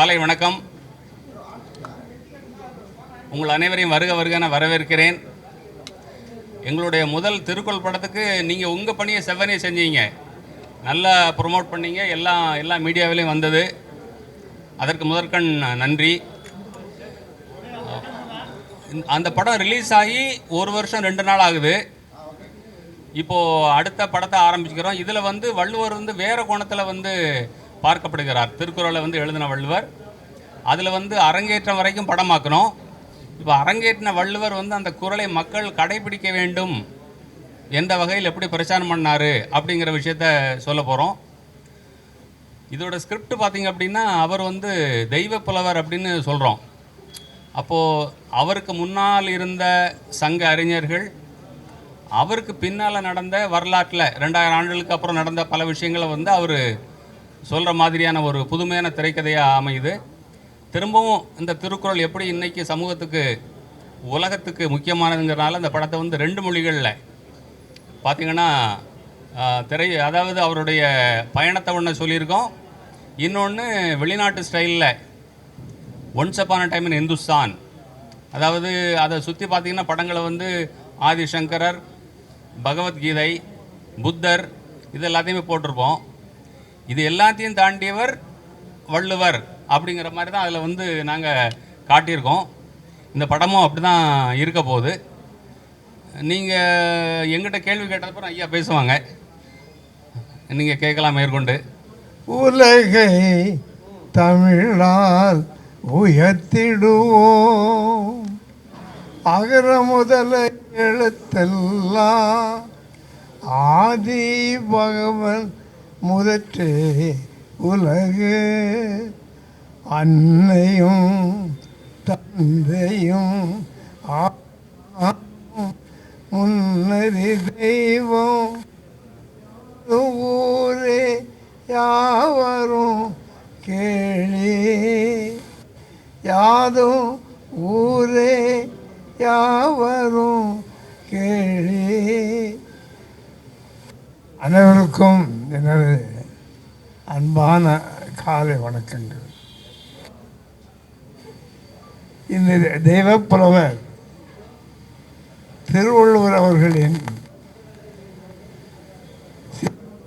காலை வணக்கம். உங்கள் அனைவரையும் வருக வருக நான் வரவேற்கிறேன். எங்களுடைய முதல் திருக்குறள் படத்துக்கு நீங்கள் உங்கள் பணியை செவ்வனே செஞ்சீங்க, நல்லா ப்ரொமோட் பண்ணீங்க, எல்லா மீடியாவிலையும் வந்தது. அதற்கு முதற்கண் நன்றி. அந்த படம் ரிலீஸ் ஆகி 1 வருஷம் 2 நாள் ஆகுது. இப்போது அடுத்த படத்தை ஆரம்பிச்சுக்கிறோம். இதில் வள்ளுவர் வேறு கோணத்தில் பார்க்கப்படுகிறார். திருக்குறளை எழுதின வள்ளுவர் அதில் அரங்கேற்றம் வரைக்கும் படமாக்கணும். இப்போ அரங்கேற்றின வள்ளுவர் அந்த குறளை மக்கள் கடைபிடிக்க வேண்டும், எந்த வகையில் எப்படி பிரச்சாரம் பண்ணார் அப்படிங்கிற விஷயத்த சொல்ல போகிறோம். இதோட ஸ்கிரிப்ட் பார்த்திங்க அப்படின்னா, அவர் தெய்வ புலவர் அப்படின்னு சொல்கிறோம். அப்போது அவருக்கு முன்னால் இருந்த சங்க அறிஞர்கள், அவருக்கு பின்னால் நடந்த வரலாற்றில் 2000 ஆண்டுகளுக்கு அப்புறம் நடந்த பல விஷயங்களை அவர் சொல்கிற மாதிரியான ஒரு புதுமையான திரைக்கதையாக அமையுது. திரும்பவும் இந்த திருக்குறள் எப்படி இன்றைக்கி சமூகத்துக்கு உலகத்துக்கு முக்கியமானதுங்கிறனால இந்த படத்தை 2 மொழிகளில் பார்த்திங்கன்னா அதாவது அவருடைய பயணத்தை ஒன்று சொல்லியிருக்கோம். இன்னொன்று வெளிநாட்டு ஸ்டைலில் once upon a time in Hindustan, அதாவது அதை சுற்றி பார்த்திங்கன்னா படங்களை ஆதிசங்கரர், பகவத்கீதை, புத்தர், இது எல்லாத்தையுமே போட்டிருப்போம். இது எல்லாத்தையும் தாண்டியவர் வள்ளுவர் அப்படிங்கிற மாதிரி தான் அதில் நாங்கள் காட்டியிருக்கோம். இந்த படமும் அப்படி தான் இருக்க போகுது. நீங்கள் எங்கிட்ட கேள்வி கேட்டதுக்கப்புறம் ஐயா பேசுவாங்க, நீங்கள் கேட்கலாம் மேற்கொண்டு. உலகை தமிழால் உயர்த்திடுவோம், அகர முதல எழுத்தெல்லாம் ஆதி பகவன் முதற்றே உலகு, அன்னையும் தந்தையும் முன்னறி தெய்வம், ஊரே யாவரும் கேளி, யாதும் ஊரே யாவரும் கேளி. அனைவருக்கும் எனது அன்பான காலை வணக்கங்கள். இந்த தெய்வப்புலவர் திருவள்ளுவர் அவர்களின்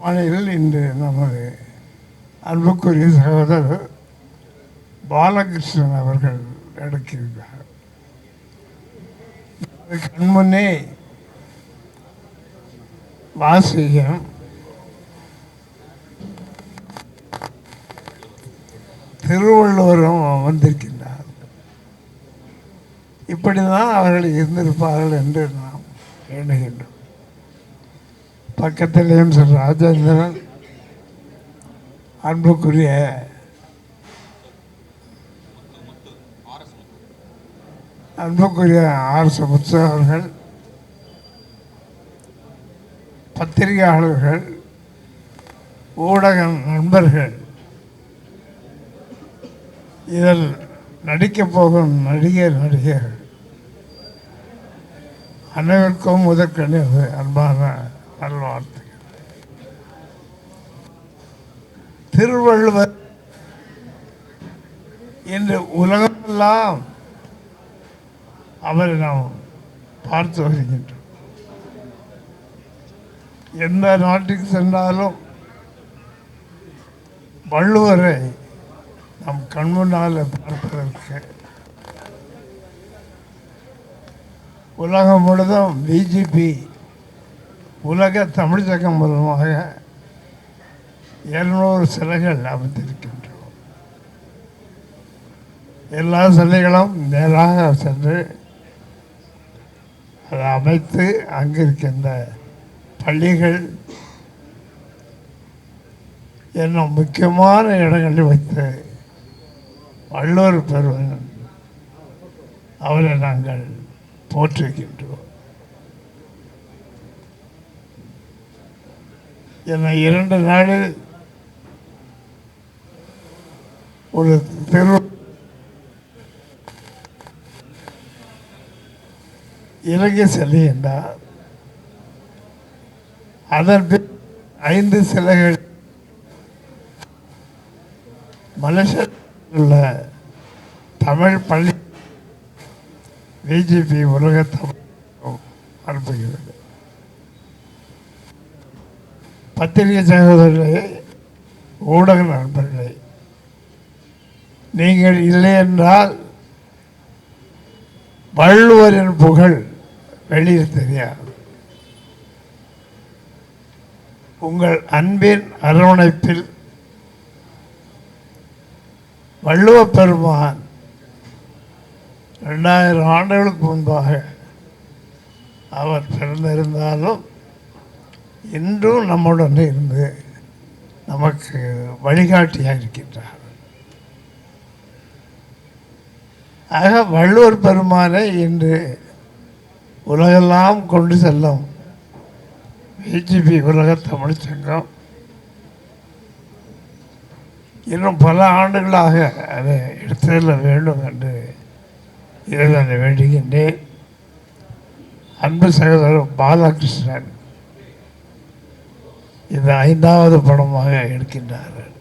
மனையில் இன்று நமது அன்புக்குரிய சகோதரர் பாலகிருஷ்ணன் அவர்கள் எடுக்கிறார். கண்முன்னே வாசியம் திருவள்ளுவரும் வந்திருக்கின்றார். இப்படிதான் அவர்கள் இருந்திருப்பார்கள் என்று நாம் எண்ணுகின்றோம். பக்கத்திலேயும் சார் ராஜேந்திரன், அன்புக்குரிய ஆர்.எஸ். முத்து அவர்கள், பத்திரிகையாளர்கள், ஊடக நண்பர்கள், இதில் நடிக்கப் போகும் நடிகர்கள் அனைவருக்கும் முதற்கணியது அன்பான நல்வாழ்த்துக்கள். திருவள்ளுவர் இன்று உலகமெல்லாம் அவரை நாம் பார்த்து வருகின்றோம். எந்த நாட்டுக்கு சென்றாலும் வள்ளுவரை நம் கண்முன்னால் பார்ப்பதற்கு உலகம் முழுதும் பிஜேபி உலக தமிழ் சங்கம் மூலமாக 200 சிலைகள் அமைத்திருக்கின்றோம். எல்லா சிலைகளும் நேராக சென்று அதை அமைத்து அங்கிருக்கின்ற பள்ளிகள் என்னும் முக்கியமான இடங்களில் வைத்து வள்ளுவர் பெறுவன் அவரை நாங்கள் போற்றுகின்றோம். என்னை 2 நாளில் ஒரு இலங்கை செல்லுகின்றார். அதன் பின் 5 சிலைகள் மலேசியாவில் உள்ள தமிழ் பள்ளி பிஜேபி உலக தமிழ் அனுப்புகிறது. பத்திரிகை சகோதரர்களே, ஊடக நண்பர்களே, நீங்கள் இல்லை என்றால் வள்ளுவரின் புகழ் வெளியில் தெரியாது. உங்கள் அன்பின் அரவணைப்பில் வள்ளுவ பெருமான் 2000 ஆண்டுகளுக்கு முன்பாக அவர் பிறந்திருந்தாலும் இன்றும் நம்முடன் இருந்து நமக்கு வழிகாட்டியாக இருக்கின்றார். ஆக வள்ளுவர் பெருமானை இன்று உலகெல்லாம் கொண்டு செல்லும் பிஜேபி உலக தமிழ் சங்கம் இன்னும் பல ஆண்டுகளாக அதை எடுத்துள்ள வேண்டும் என்று இறைவனை வேண்டுகின்றேன். அன்பு சகோதரர் பாலகிருஷ்ணன் இது 5வது படமாக எடுக்கின்றார்கள்.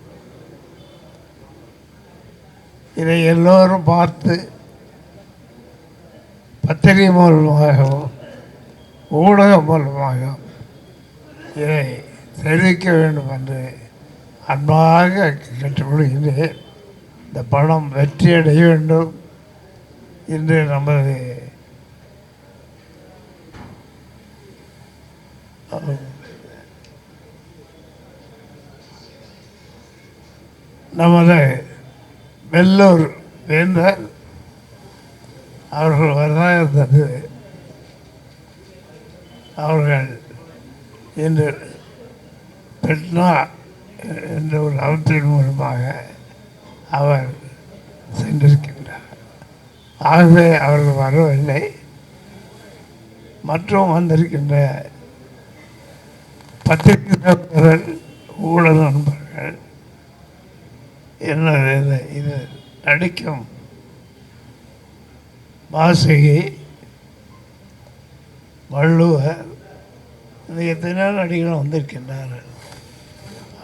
இதை எல்லோரும் பார்த்து பத்திரிகை மூலமாகவும் ஊடகம் மூலமாகவும் இதை தெரிவிக்க வேண்டும் என்று அன்பாக கேட்டுக்கொள்கின்றேன். இந்த படம் வெற்றியடைய வேண்டும். இன்று நமது வெள்ளூர் வேந்தர் அவர்கள் வரலாறு அவர்கள் இன்று பெட்னா என்ற ஒரு அவற்றின் மூலமாக அவர் சென்றிருக்கின்றார். ஆகவே அவர்கள் வரவில்லை. மற்றும் வந்திருக்கின்ற பத்திரிகை நண்பர்கள், ஊடக நண்பர்கள், என்ன இது நடிக்கும் வாசகி, வள்ளுவர், இந்த எத்தனை நடிகர்கள் வந்திருக்கின்றார்கள்.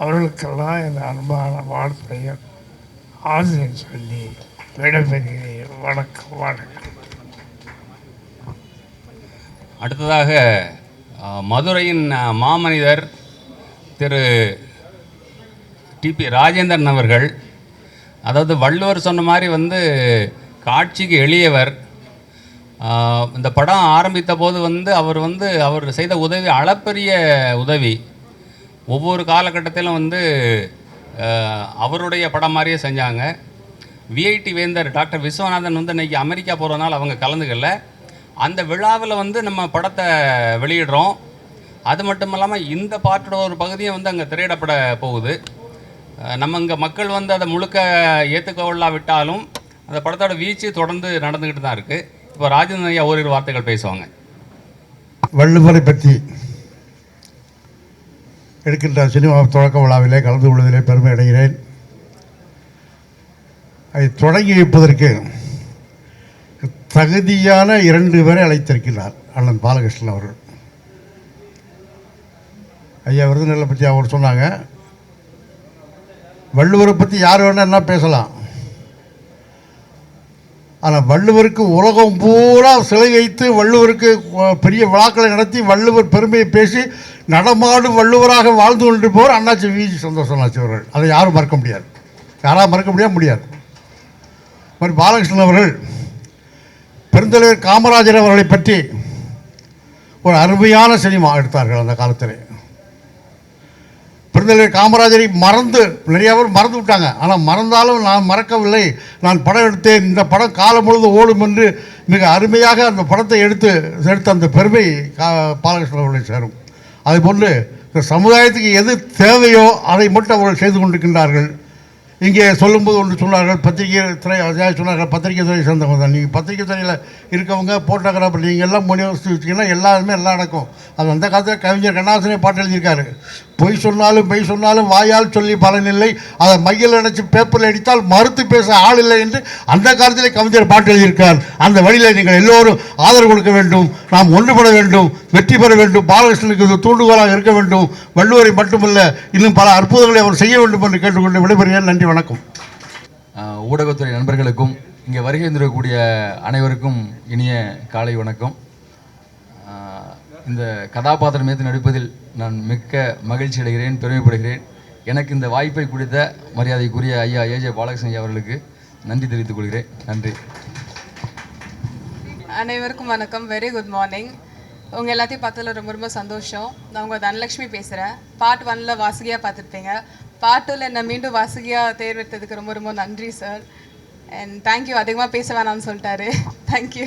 அவர்களுக்கெல்லாம் இந்த அன்பான வாழ்த்தையும் ஆசிரியர் சொல்லி விடைபெறுகிறேன். வணக்கம். வணக்கம். அடுத்ததாக மதுரையின் மாமனிதர் திரு டிபி ராஜேந்திரன் அவர்கள், அதாவது வள்ளுவர் சொன்ன மாதிரி காட்சிக்கு எளியவர். இந்த படம் ஆரம்பித்த போது அவர் செய்த உதவி அளப்பரிய உதவி. ஒவ்வொரு காலகட்டத்திலும் அவருடைய படம் மாதிரியே செஞ்சாங்க. விஐடி வேந்தர் டாக்டர் விஸ்வநாதன் இன்றைக்கி அமெரிக்கா போகிறதுனால அவங்க கலந்துக்கல. அந்த விழாவில் நம்ம படத்தை வெளியிடுறோம். அது மட்டும் இல்லாமல் இந்த பாட்டோட ஒரு பகுதியும் அங்கே திரையிடப்பட போகுது. நம்ம இங்கே மக்கள் அதை முழுக்க ஏற்றுக்கொள்ளாவிட்டாலும் அந்த படத்தோட வீச்சு தொடர்ந்து நடந்துக்கிட்டு தான் இருக்குது. இப்போ ராஜேந்திரன் ஐயா ஓரிரு வார்த்தைகள் பேசுவாங்க. வள்ளுவரை பற்றி எடுக்கின்ற சினிமா தொடக்க விழாவிலே கலந்து கொள்வதிலே பெருமை அடைகிறேன். அதை தொடங்கி வைப்பதற்கு தகுதியான 2 பேரை அழைத்திருக்கிறார் அண்ணன் பாலகிருஷ்ணன் அவர்கள். ஐயா விருதுநெல்லை பற்றி அவர் சொன்னாங்க. வள்ளுவரை பற்றி யார் வேணால் என்ன பேசலாம், ஆனால் வள்ளுவருக்கு உலகம் பூரா சிலை வைத்து வள்ளுவருக்கு பெரிய விழாக்களை நடத்தி வள்ளுவர் பெருமையை பேசி நடமாடும் வள்ளுவராக வாழ்ந்து கொண்டு போவர் அண்ணாச்சி வி.ஜி. சந்தோஷனாச்சி அவர்கள். அதை யாரும் மறக்க முடியாது. யாராவது மறக்க முடியாது. மாதிரி பாலகிருஷ்ணன் அவர்கள் பெருந்தலைவர் காமராஜர் அவர்களை பற்றி ஒரு அருமையான சினிமா எடுத்தார்கள். அந்த காலத்தில் பெருந்தலைவர் காமராஜரை நிறைய பேர் மறந்து விட்டாங்க. ஆனால் மறந்தாலும் நான் மறக்கவில்லை, நான் படம் எடுத்தேன், இந்த படம் காலம் முழுவதும் ஓடும் என்று மிக அருமையாக அந்த படத்தை எடுத்த அந்த பெருமை பாலகிருஷ்ணன் அவர்களை சேரும். அதுபோன்று இந்த சமுதாயத்துக்கு எது தேவையோ அதை மட்டும் அவர்கள் செய்து கொண்டிருக்கின்றார்கள். இங்கே சொல்லும்போது ஒன்று சொன்னார்கள், பத்திரிகை துறை சொன்னார்கள், பத்திரிகை துறை சேர்ந்தவங்க தான். நீங்கள் பத்திரிகை துறையில் இருக்கவங்க ஃபோட்டோகிராஃபர் நீங்கள் எல்லாம் மொழி வசதி வச்சிங்கன்னா எல்லாருமே எல்லாம் நடக்கும். அது அந்த காலத்தில் கவிஞர் கண்ணாசனே பாட்டு எழுதியிருக்காரு. பொய் சொன்னாலும் வாயால் சொல்லி பலனில்லை, அதை மையில் நினச்சி பேப்பரில் அடித்தால் மறுத்து பேச ஆள் இல்லை என்று அந்த காலத்திலே கவிஞர் பாட்டு எழுதியிருக்கார். அந்த வழியில் நீங்கள் எல்லோரும் ஆதரவு கொடுக்க வேண்டும், நாம் ஒன்றுபட வேண்டும், வெற்றி பெற வேண்டும், பாலகிருஷ்ணனுக்கு இது தூண்டுகோலாக இருக்க வேண்டும். வள்ளுவரை மட்டுமல்ல இன்னும் பல அற்புதங்களை அவர் செய்ய வேண்டும் என்று கேட்டுக்கொண்டு விடைபெறுகிறேன். நன்றி, வணக்கம். ஊடகத்துறை நண்பர்களுக்கும் இங்கே வருகை தந்திருக்கக்கூடிய அனைவருக்கும் இனிய காலை வணக்கம். இந்த கதாபாத்திரம் மீது நடிப்பதில் நான் மிக்க மகிழ்ச்சி அடைகிறேன், பெருமைப்படுகிறேன். எனக்கு இந்த வாய்ப்பை கொடுத்த மரியாதைக்குரிய ஐயா ஏஜே பாலகிருஷ்ணன் அவர்களுக்கு நன்றி தெரிவித்துக் கொள்கிறேன். நன்றி. அனைவருக்கும் வணக்கம். Very good morning. உங்கள் எல்லாத்தையும் பார்த்ததில் ரொம்ப ரொம்ப சந்தோஷம். நான் உங்கள் தனலட்சுமி பேசுகிறேன். பார்ட் 1ல் வாசுகியாக பார்த்துருப்பீங்க. பார்ட் 2ல் என்னை மீண்டும் வாசுகியாக தேர்வெடுத்ததுக்கு ரொம்ப ரொம்ப நன்றி சார். And thank you. அதிகமாக பேச வேணாம்னு சொல்லிட்டாரு. தேங்க்யூ.